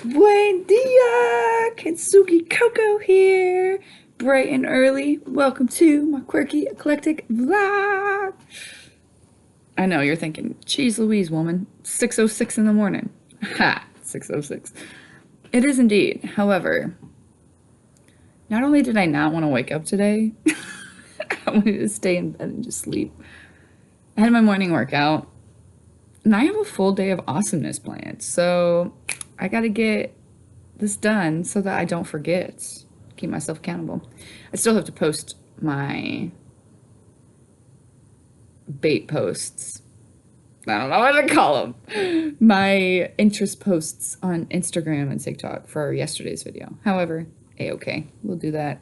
Buen dia! Kintsugi Koko here! Bright and early. Welcome to my quirky, eclectic vlog! I know, you're thinking, geez Louise, woman. 6:06 in the morning. Ha! 6:06. It is indeed. However, not only did I not want to wake up today, I wanted to stay in bed and just sleep. I had my morning workout, and I have a full day of awesomeness planned, so I gotta get this done so that I don't forget. Keep myself accountable. I still have to post my bait posts. I don't know what to call them. My interest posts on Instagram and TikTok for yesterday's video. However, a-okay. We'll do that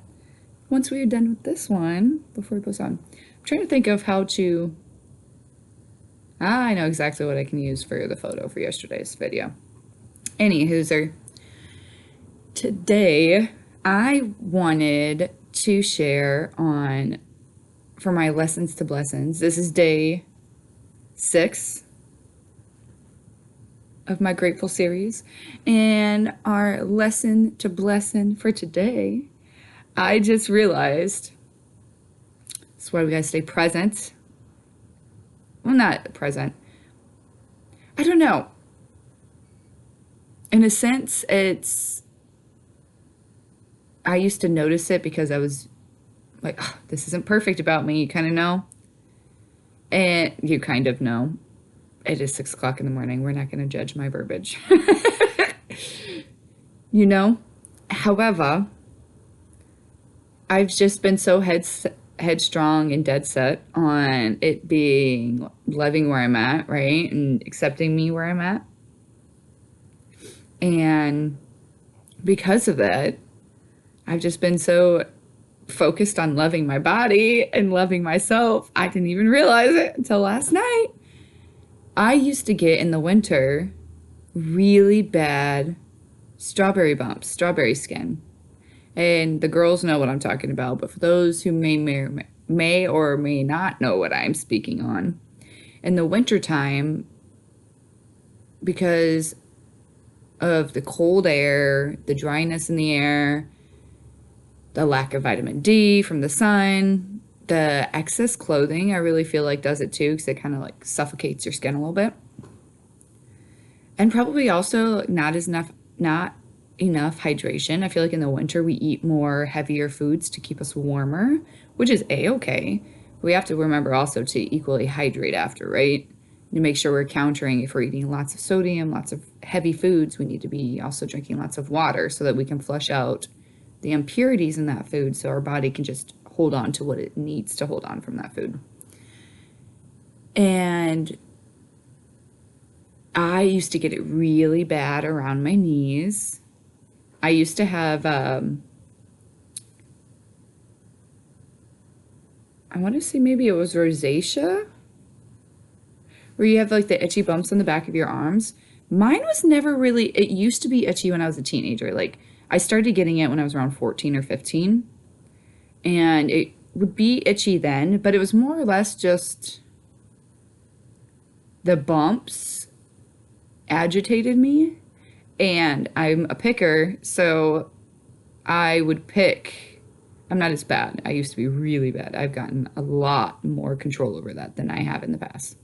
once we are done with this one before we post on. I'm trying to think of how to... I know exactly what I can use for the photo for yesterday's video. Anywho, today I wanted to share on, for my Lessons to Blessings, this is day 6 of my Greatfull series, and our lesson to blessing for today, I just realized, that's why we gotta stay present. Well, not present. I don't know. In a sense, I used to notice it because I was like, oh, this isn't perfect about me, you kind of know. And you kind of know. It is 6 o'clock in the morning. We're not going to judge my verbiage. You know? However, I've just been so headstrong and dead set on it being loving where I'm at, right? And accepting me where I'm at. And because of that, I've just been so focused on loving my body and loving myself. I didn't even realize it until last night. I used to get in the winter really bad strawberry bumps, strawberry skin. And the girls know what I'm talking about, but for those who may or may not know what I'm speaking on, in the wintertime, because of the cold air, the dryness in the air, the lack of vitamin D from the sun, the excess clothing, I really feel like does it too, because it kind of like suffocates your skin a little bit. And probably also not enough hydration. I feel like in the winter we eat more heavier foods to keep us warmer, which is a-okay. We have to remember also to equally hydrate after, right? To make sure we're countering if we're eating lots of sodium, lots of heavy foods, we need to be also drinking lots of water so that we can flush out the impurities in that food so our body can just hold on to what it needs to hold on from that food. And I used to get it really bad around my knees. I used to have, I want to say maybe it was rosacea, where you have like the itchy bumps on the back of your arms. Mine was never really, it used to be itchy when I was a teenager. Like I started getting it when I was around 14 or 15, and it would be itchy then, but it was more or less just the bumps agitated me, and I'm a picker, so I would pick. I'm not as bad. I used to be really bad. I've gotten a lot more control over that than I have in the past.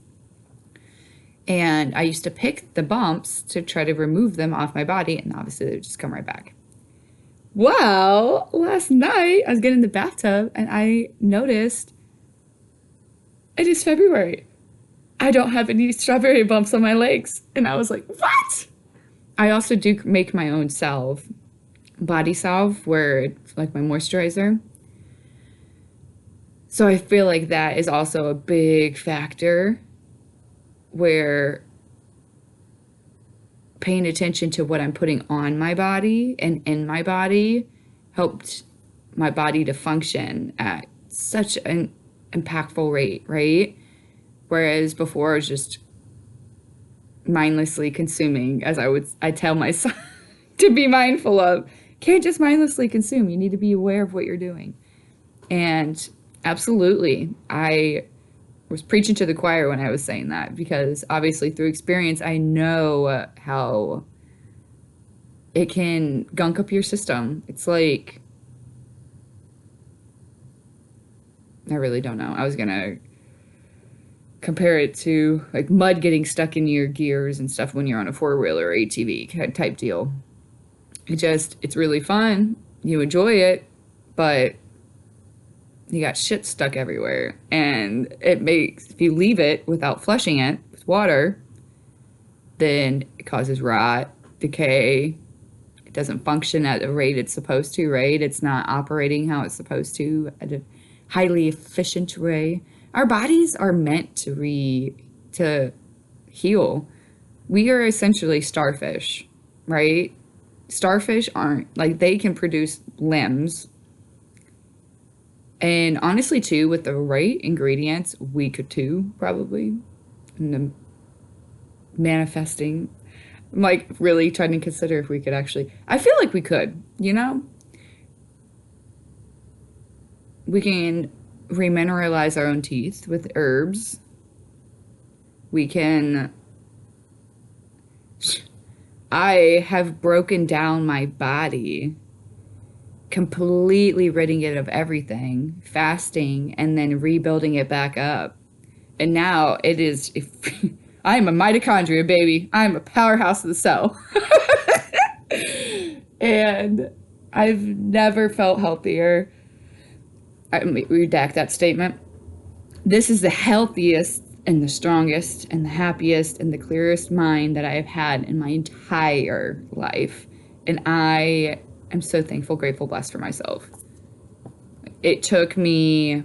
And I used to pick the bumps to try to remove them off my body, and obviously they would just come right back. Well, last night I was getting in the bathtub and I noticed it is February. I don't have any strawberry bumps on my legs. And I was like, what? I also do make my own salve, body salve, where it's like my moisturizer. So I feel like that is also a big factor where paying attention to what I'm putting on my body and in my body helped my body to function at such an impactful rate, right? Whereas before I was just mindlessly consuming, as I tell myself to be mindful of. Can't just mindlessly consume. You need to be aware of what you're doing. And absolutely, I was preaching to the choir when I was saying that, because obviously through experience, I know how It can gunk up your system. It's like, I really don't know. I was gonna compare it to like mud getting stuck in your gears and stuff when you're on a four-wheeler or ATV type deal. It's really fun. You enjoy it, but you got shit stuck everywhere. And it makes, if you leave it without flushing it with water, then it causes rot, decay. It doesn't function at a rate it's supposed to, right? It's not operating how it's supposed to at a highly efficient way. Our bodies are meant to heal. We are essentially starfish, right? Starfish aren't like they can produce limbs. And honestly, too, with the right ingredients, we could too, probably. And the manifesting, I'm like really trying to consider if we could actually. I feel like we could, you know? We can remineralize our own teeth with herbs. We can. I have broken down my body, completely ridding it of everything, fasting, and then rebuilding it back up. And now it is. I am a mitochondria, baby. I am a powerhouse of the cell. And I've never felt healthier. I redact that statement. This is the healthiest and the strongest and the happiest and the clearest mind that I have had in my entire life. And I am so thankful, grateful, blessed for myself. It took me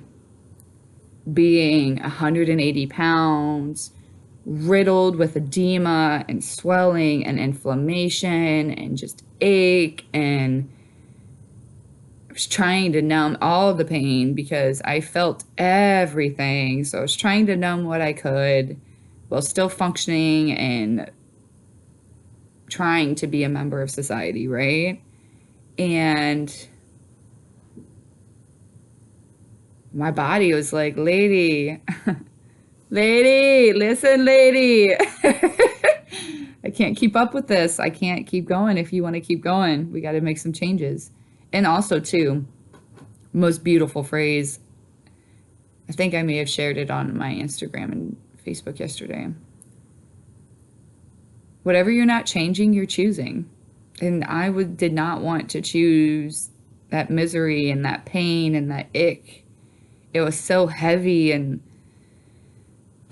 being 180 pounds, riddled with edema and swelling and inflammation and just ache, and I was trying to numb all of the pain because I felt everything. So I was trying to numb what I could while still functioning and trying to be a member of society, right? And my body was like, lady, lady, listen, lady. I can't keep up with this. I can't keep going. If you want to keep going, we got to make some changes. And also, too, most beautiful phrase, I think I may have shared it on my Instagram and Facebook yesterday. Whatever you're not changing, you're choosing. And did not want to choose that misery and that pain and that ick. It was so heavy and,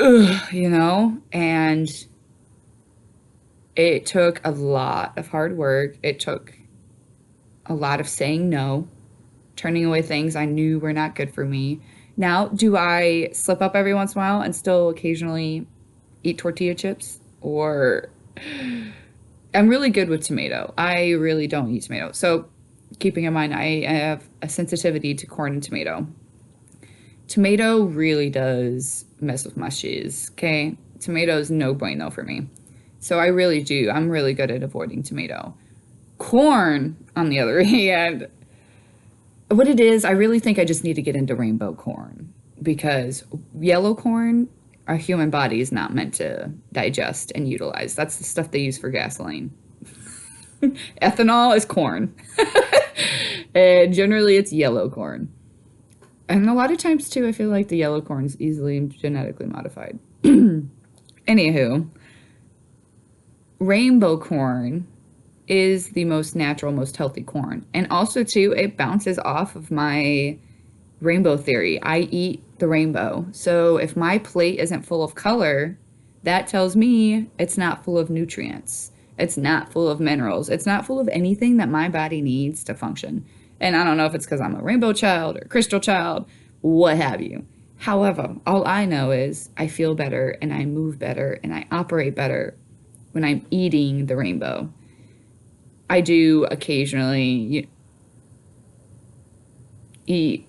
ugh, you know? And it took a lot of hard work. It took a lot of saying no, turning away things I knew were not good for me. Now, do I slip up every once in a while and still occasionally eat tortilla chips? Or I'm really good with tomato. I really don't eat tomato. So keeping in mind, I have a sensitivity to corn and tomato. Tomato really does mess with my shiz, okay? Tomato's no bueno for me. So I really do. I'm really good at avoiding tomato. Corn, on the other hand, what it is, I really think I just need to get into rainbow corn because yellow corn, our human body is not meant to digest and utilize. That's the stuff they use for gasoline. Ethanol is corn. And generally it's yellow corn. And a lot of times, too, I feel like the yellow corn is easily genetically modified. Anywho, rainbow corn is the most natural, most healthy corn. And also, too, it bounces off of my rainbow theory. I eat the rainbow. So if my plate isn't full of color, that tells me it's not full of nutrients. It's not full of minerals. It's not full of anything that my body needs to function. And I don't know if it's because I'm a rainbow child or crystal child, what have you. However, all I know is I feel better and I move better and I operate better when I'm eating the rainbow. I do occasionally eat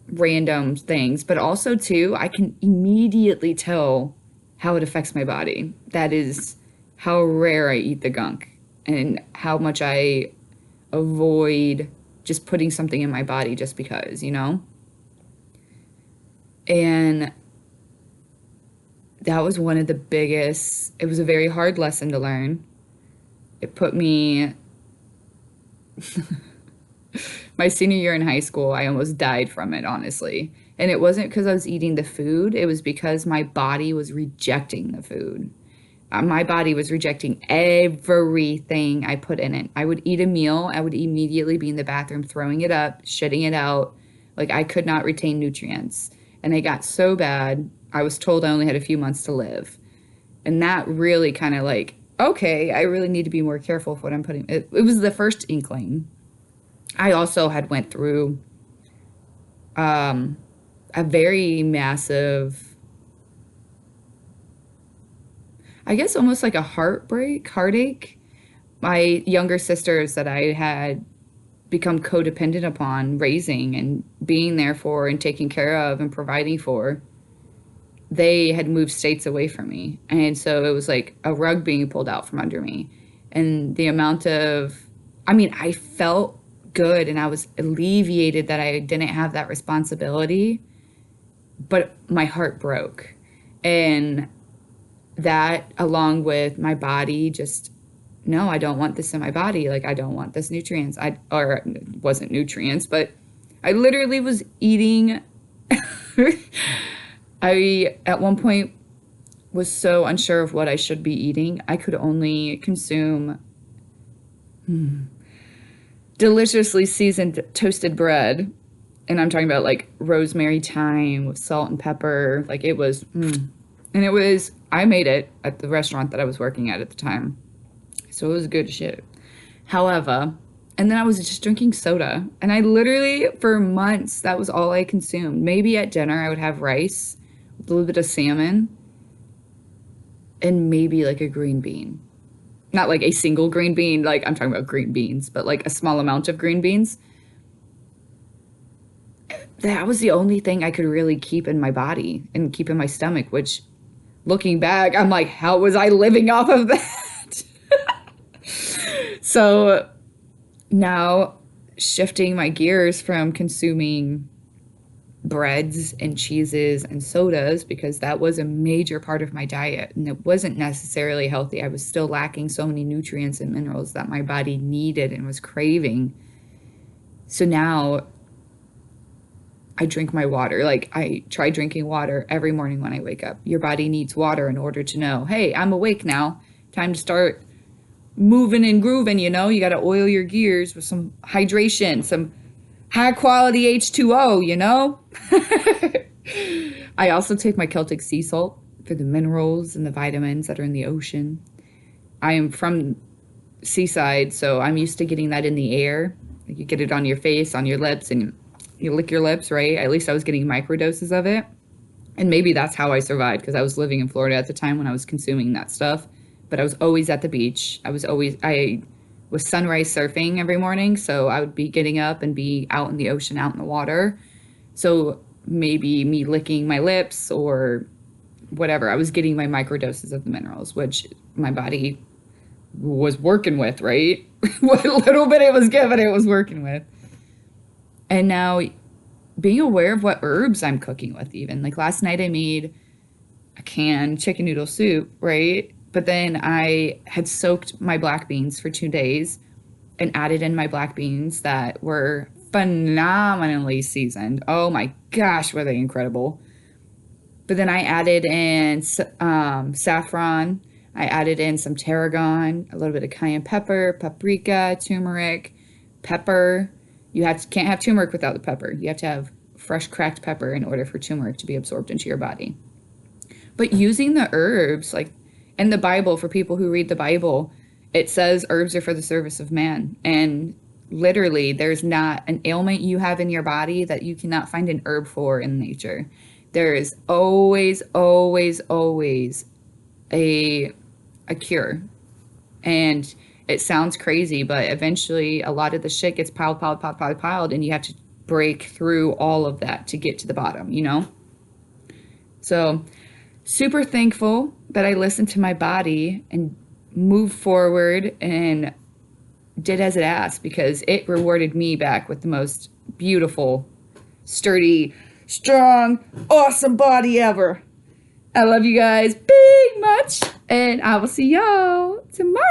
random things, but also too, I can immediately tell how it affects my body. That is how rare I eat the gunk and how much I avoid just putting something in my body just because, you know? And that was one of the biggest, it was a very hard lesson to learn. It put me, my senior year in high school, I almost died from it, honestly. And it wasn't because I was eating the food, it was because my body was rejecting the food. My body was rejecting everything I put in it. I would eat a meal, I would immediately be in the bathroom throwing it up, shitting it out. Like I could not retain nutrients. And it got so bad, I was told I only had a few months to live. And that really kind of like, okay, I really need to be more careful of what I'm putting. It was the first inkling. I also had went through um, a very massive, I guess almost like a heartache. My younger sisters that I had become codependent upon raising and being there for and taking care of and providing for, they had moved states away from me. And so it was like a rug being pulled out from under me. And the amount of, I mean, I felt good and I was alleviated that I didn't have that responsibility, but my heart broke. And that, along with my body, just, no, I don't want this in my body. Like, I don't want this nutrients. Or it wasn't nutrients, but I literally was eating. I, at one point, was so unsure of what I should be eating. I could only consume deliciously seasoned toasted bread. And I'm talking about like rosemary thyme with salt and pepper. Like it was, and it was, I made it at the restaurant that I was working at the time. So it was good shit. However, and then I was just drinking soda. And I literally, for months, that was all I consumed. Maybe at dinner I would have rice, a little bit of salmon, and maybe like a green bean. Not like a single green bean, like I'm talking about green beans, but like a small amount of green beans. That was the only thing I could really keep in my body and keep in my stomach, which looking back, I'm like, how was I living off of that? So now shifting my gears from consuming breads and cheeses and sodas, because that was a major part of my diet and it wasn't necessarily healthy. I was still lacking so many nutrients and minerals that my body needed and was craving. So now I drink my water. Like I try drinking water every morning when I wake up. Your body needs water in order to know, hey, I'm awake now. Time to start moving and grooving, you know? You got to oil your gears with some hydration, some high quality H2O, you know? I also take my Celtic sea salt for the minerals and the vitamins that are in the ocean. I am from seaside, so I'm used to getting that in the air. Like you get it on your face, on your lips, and you lick your lips, right? At least I was getting microdoses of it. And maybe that's how I survived, because I was living in Florida at the time when I was consuming that stuff. But I was always at the beach. I was sunrise surfing every morning, so I would be getting up and be out in the ocean, out in the water. So maybe me licking my lips or whatever, I was getting my microdoses of the minerals, which my body was working with, right? What little bit it was given, it was working with. And now being aware of what herbs I'm cooking with, even. Like last night I made a canned chicken noodle soup, right? But then I had soaked my black beans for 2 days and added in my black beans that were phenomenally seasoned. Oh my gosh, were they incredible. But then I added in saffron. I added in some tarragon, a little bit of cayenne pepper, paprika, turmeric, pepper. Can't have turmeric without the pepper. You have to have fresh cracked pepper in order for turmeric to be absorbed into your body. But using the herbs, like in the Bible, for people who read the Bible, it says herbs are for the service of man. And literally, there's not an ailment you have in your body that you cannot find an herb for in nature. There is always, always, always a cure. And it sounds crazy, but eventually a lot of the shit gets piled, and you have to break through all of that to get to the bottom, you know? So super thankful that I listened to my body and moved forward and did as it asked, because it rewarded me back with the most beautiful, sturdy, strong, awesome body ever. I love you guys big much, and I will see y'all tomorrow.